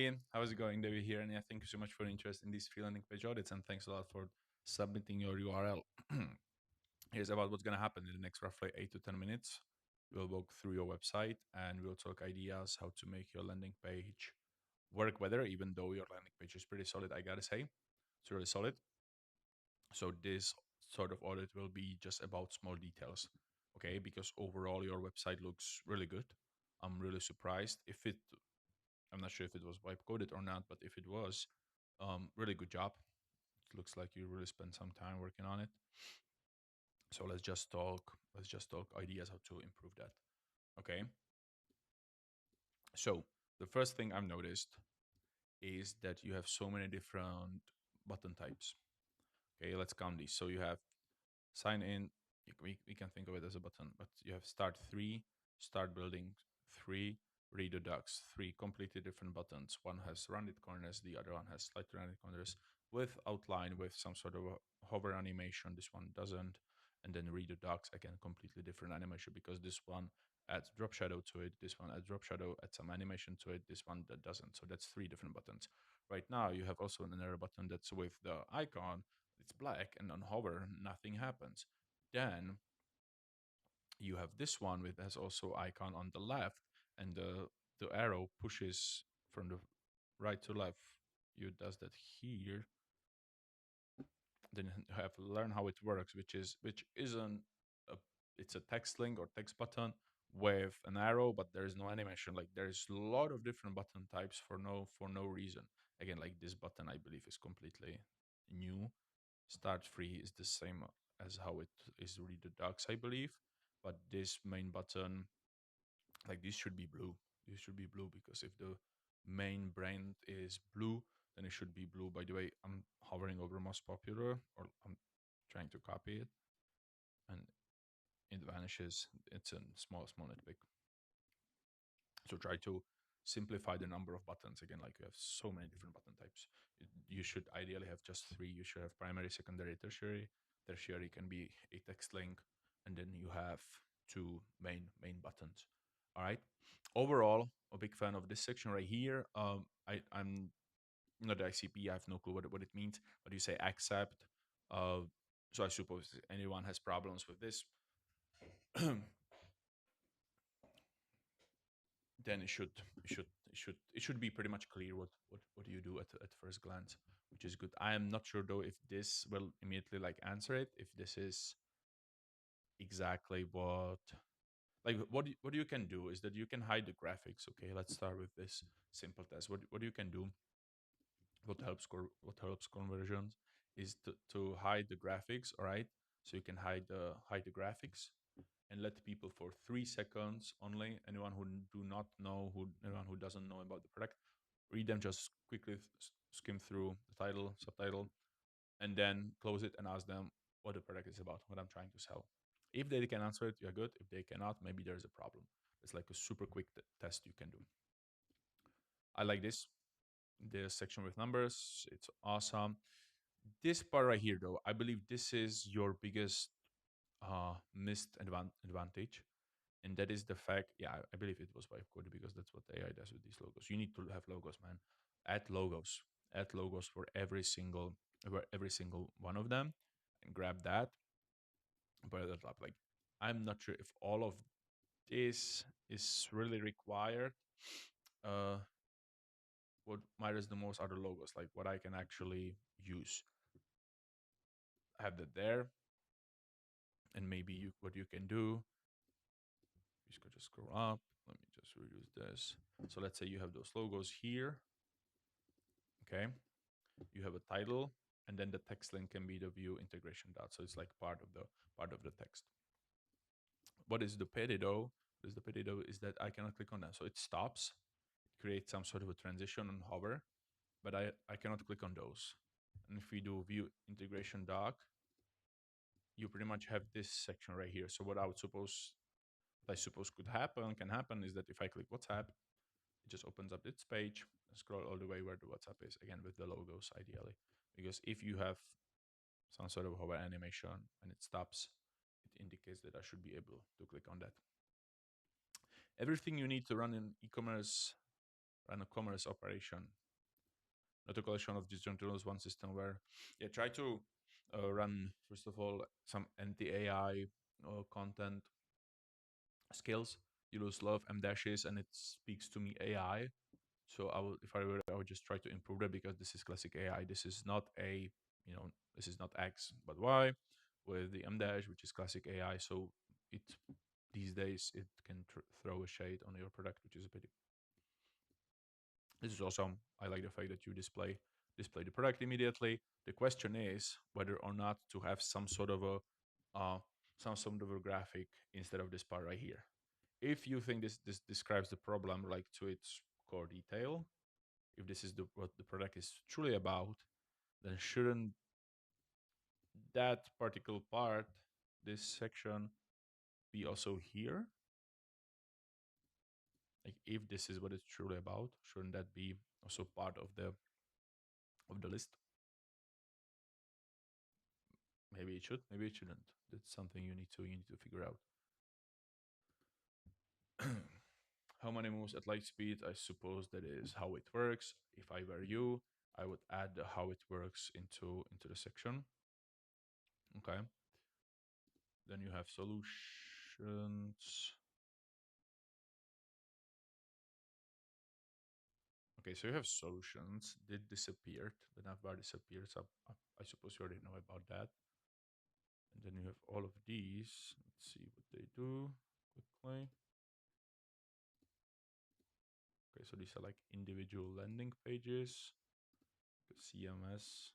Hey, how's it going, David here? And yeah, thank you so much for your interest in these free landing page audits, and thanks a lot for submitting your URL. Here's about what's going to happen in the next roughly 8 to 10 minutes. We'll walk through your website and we'll talk ideas how to make your landing page work better, even though your landing page is pretty solid, I gotta say. It's really solid. So this sort of audit will be just about small details, okay? Because overall your website looks really good. I'm really surprised if it I'm not sure if it was wipe coded or not, but if it was, really good job. It looks like you really spent some time working on it. So let's just talk. Let's just talk ideas how to improve that. Okay. So the first thing I've noticed is that you have so many different button types. Okay, let's count these. So you have sign in. We can think of it as a button, but you have start 3, start building 3, read the docs 3, completely different buttons. One has rounded corners, the other one has slightly rounded corners with outline with some sort of a hover animation. This one doesn't. And then read the docs, again, completely different animation because this one adds drop shadow to it, this one adds drop shadow, adds some animation to it, this one that doesn't. So that's 3 different buttons. Right now you have also another button that's with the icon, it's black, and on hover nothing happens. Then you have this one with has also icon on the left, and the arrow pushes from the right to left. You does that here. Then you have to learn how it works, which isn't a, it's a text link or text button with an arrow, but there is no animation. Like there's a lot of different button types for no reason. Again, like this button I believe is completely new. Start free is the same as how it is read the docs, I believe. But this main button, like this should be blue. This should be blue because if the main brand is blue, then it should be blue. By the way, I'm hovering over most popular, or I'm trying to copy it, and it vanishes. It's a small nitpick. So try to simplify the number of buttons. Again, like you have so many different button types. You should ideally have just 3. You should have primary, secondary, tertiary. Tertiary can be a text link, and then you have 2 main buttons. All right. Overall, a big fan of this section right here. I'm not the ICP. I have no clue what it means, but you say accept. Uh, so I suppose anyone has problems with this, then it should be pretty much clear what do you do at first glance, which is good. I am not sure though if this will immediately like answer it, if this is exactly what like what you can do is that you can hide the graphics. Okay, let's start with this simple test. What you can do, what helps conversions is to hide the graphics. All right, so you can hide the graphics and let people for 3 seconds only. Anyone who do not know, anyone who doesn't know about the product, read them. Just quickly skim through the title, subtitle, and then close it and ask them what the product is about, what I'm trying to sell. If they can answer it, you're good. If they cannot, maybe there's a problem. It's like a super quick test you can do. I like this. The section with numbers, it's awesome. This part right here, though, I believe this is your biggest missed advantage, and that is the fact. Yeah, I believe it was wipe coded because that's what AI does with these logos. You need to have logos, man. Add logos. Add logos for every single one of them, and grab that and put it at the top. Like, I'm not sure if all of this is really required. Uh, what matters the most are the logos, like what I can actually use. Have that there, and maybe what you can do. You could just scroll up. Let me just reduce this. So let's say you have those logos here. Okay, you have a title, and then the text link can be the view integration dot. So it's like part of the text. What is the pity though? What is the pity though is that I cannot click on that. So it stops, creates some sort of a transition and hover, but I cannot click on those. And if we do view integration doc, you pretty much have this section right here. So what I suppose can happen is that if I click WhatsApp, it just opens up its page and scroll all the way where the WhatsApp is, again with the logos ideally. Because if you have some sort of hover animation and it stops, it indicates that I should be able to click on that. Everything you need to run in e-commerce run a commerce operation, not a collection of disjoint tools, one system where, yeah, try to run, first of all, some anti-AI content skills. You lose a lot of M dashes and it speaks to me AI. So I would, if I were, I would just try to improve that because this is classic AI. This is not a, this is not X, but Y with the M dash, which is classic AI. So it, these days, it can throw a shade on your product, which is a pity. This is awesome. I like the fact that you display the product immediately. The question is whether or not to have some sort of a graphic instead of this part right here. If you think this describes the problem like to its core detail, if this is what the product is truly about, then shouldn't that particular part, this section, be also here? Like if this is what it's truly about, shouldn't that be also part of the list? Maybe it should, maybe it shouldn't. That's something you need to figure out. How many moves at light speed? I suppose that is how it works. If I were you, I would add the how it works into the section. Okay. Then you have solutions. Okay, so you have solutions. Did disappeared. The navbar disappeared. So I suppose you already know about that. And then you have all of these. Let's see what they do quickly. Okay, so these are like individual landing pages. The CMS.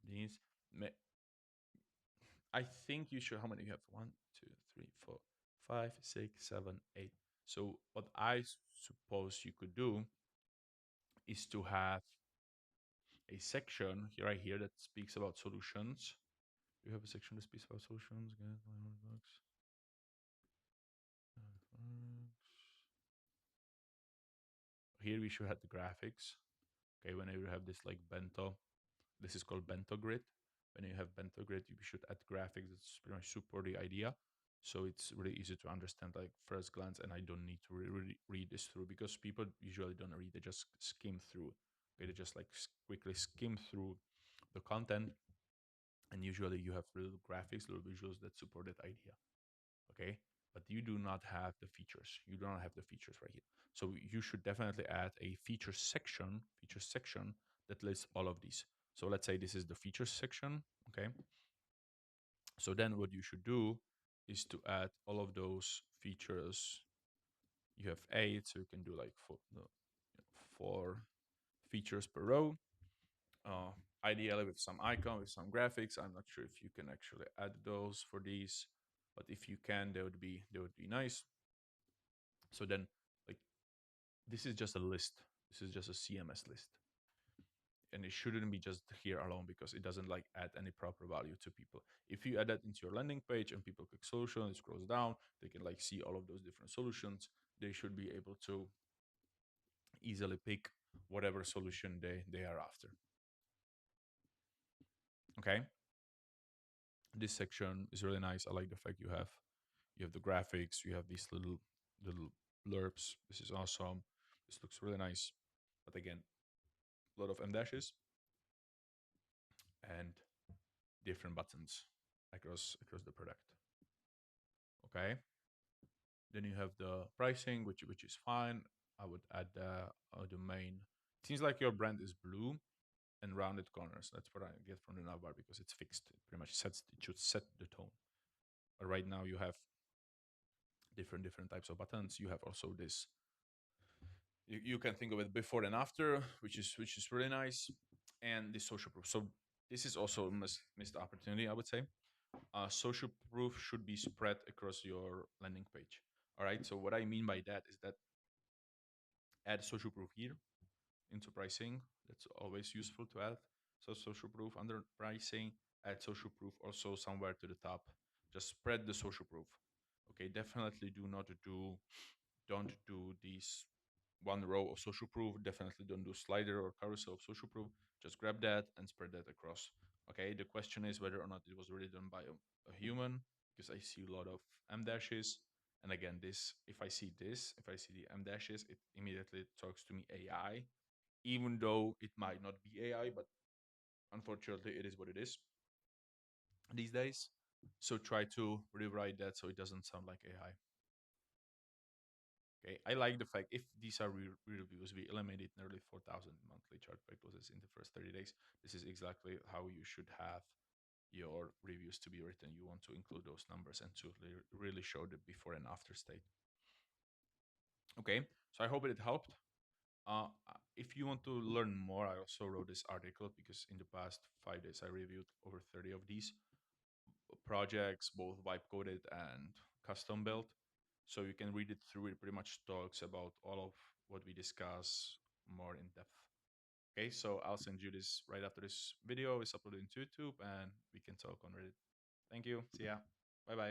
These. I think you should. How many you have? 1, 2, 3, 4, 5, 6, 7, 8. So what I suppose you could do is to have a section here, right here, that speaks about solutions. You have a section that speaks about solutions. Here we should have the graphics. Okay, whenever you have this like bento, this is called bento grid. When you have bento grid, you should add graphics that's pretty much support the idea. So it's really easy to understand like first glance, and I don't need to really read this through because people usually don't read, they just skim through. Okay, they just like quickly skim through the content, and usually you have little graphics, little visuals that support that idea. Okay, but you do not have the features. You do not have the features right here. So you should definitely add a feature section that lists all of these. So let's say this is the features section. Okay, so then what you should do is to add all of those features. You have 8, so you can do like 4 features per row. Ideally with some icon, with some graphics. I'm not sure if you can actually add those for these, but if you can, they would be nice. So then, like, this is just a list. This is just a CMS list, and it shouldn't be just here alone because it doesn't like add any proper value to people. If you add that into your landing page and people click solution, it scrolls down, they can like see all of those different solutions. They should be able to easily pick whatever solution they are after. Okay, this section is really nice. I like the fact you have the graphics, you have these little blurbs. This is awesome. This looks really nice. But again, a lot of M dashes and different buttons across the product. Okay. Then you have the pricing, which is fine. I would add the domain. It seems like your brand is blue and rounded corners. That's what I get from the navbar because it's fixed. It pretty much it should set the tone. But right now you have different types of buttons. You have also this. You can think of it before and after, which is really nice, and the social proof. So this is also a missed opportunity, I would say. Social proof should be spread across your landing page. All right. So what I mean by that is that add social proof here into pricing. That's always useful to add. So social proof under pricing, add social proof also somewhere to the top. Just spread the social proof. Okay. Definitely don't do these one row of social proof. Definitely don't do slider or carousel of social proof. Just grab that and spread that across. Okay. The question is whether or not it was really done by a human, because I see a lot of M dashes. And again, this if I see this, if I see the M dashes, it immediately talks to me AI, even though it might not be AI, but unfortunately, it is what it is these days. So try to rewrite that so it doesn't sound like AI. Okay, I like the fact if these are reviews, we eliminated nearly 4,000 monthly chargeback losses in the first 30 days. This is exactly how you should have your reviews to be written. You want to include those numbers and to really show the before and after state. Okay, so I hope it helped. If you want to learn more, I also wrote this article because in the past 5 days I reviewed over 30 of these projects, both vibe coded and custom built. So you can read it through. It pretty much talks about all of what we discuss more in depth. Okay, so I'll send you this right after this video is uploaded into YouTube and we can talk on Reddit. Thank you. See ya. Bye bye.